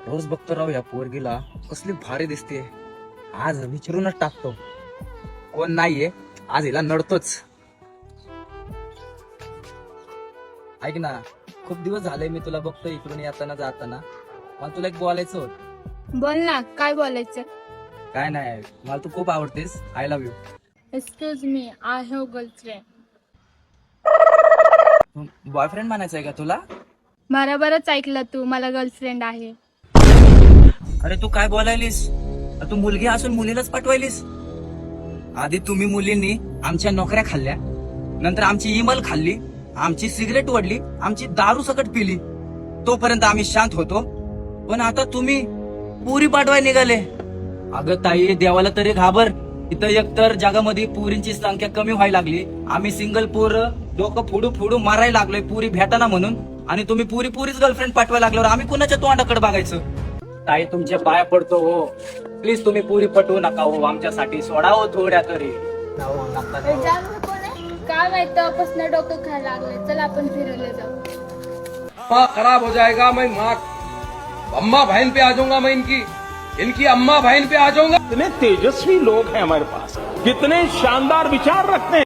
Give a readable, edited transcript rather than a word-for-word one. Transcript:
रोज बघतो राव या पोरगीला, कसली भारी दिसते. आज विचारूनच टाकतो. कोण नाहीये आज हिला नडतोच. ऐक ना, खूप दिवस झाले मी तुला बघतो इकडून येताना जाताना. मला तुला एक बोलायचं होतं. बोल ना, काय बोलायचं? काय नाही, मला तू खूप आवडतेस. I love you. Excuse me, I have girlfriend. Boyfriend म्हणायचंय का तुला? बरोबरच ऐकलं तू, मला गर्लफ्रेंड आहे. अरे तू काय बोलायलीस? तू मुलगी असून मुलीलाच पाठवायलीस. आधी तुम्ही मुलींनी आमच्या नोकऱ्या खाल्ल्या, नंतर आमची इमल खाल्ली, आमची सिगरेट ओढली, आमची दारू सकट पिली. तोपर्यंत आम्ही शांत होतो. पण आता तुम्ही पुरी पाठवाय निघाले. अगं ताई, देवाला तरी घाबर. इथं एकतर जगामध्ये पुरींची संख्या कमी व्हायला लागली. आम्ही सिंगल पोर डोकं फोडू फोडू मारायला लागलोय पुरी भेटाना म्हणून. आणि तुम्ही पुरीच गर्लफ्रेंड पाठवायला लागल्यावर आम्ही कुणाच्या तोंडाकडे बघायचं? ताई तुमच्या पाया पडतो हो, प्लीज तुम्ही पुरी पटवू नका हो. आमच्यासाठी सोडा हो थोड्या तरी. काय माहित, तेव्हापासून डोकं खायला लागलंय. चल आपण फिरायला जाऊ. माँ खराब हो जाएगा, मैं माँ अम्मा बहन पे आ जाऊंगा, मैं इनकी अम्मा बहन पे आ जाऊंगा। कितने तेजस्वी लोग हैं हमारे पास, कितने शानदार विचार रखते हैं।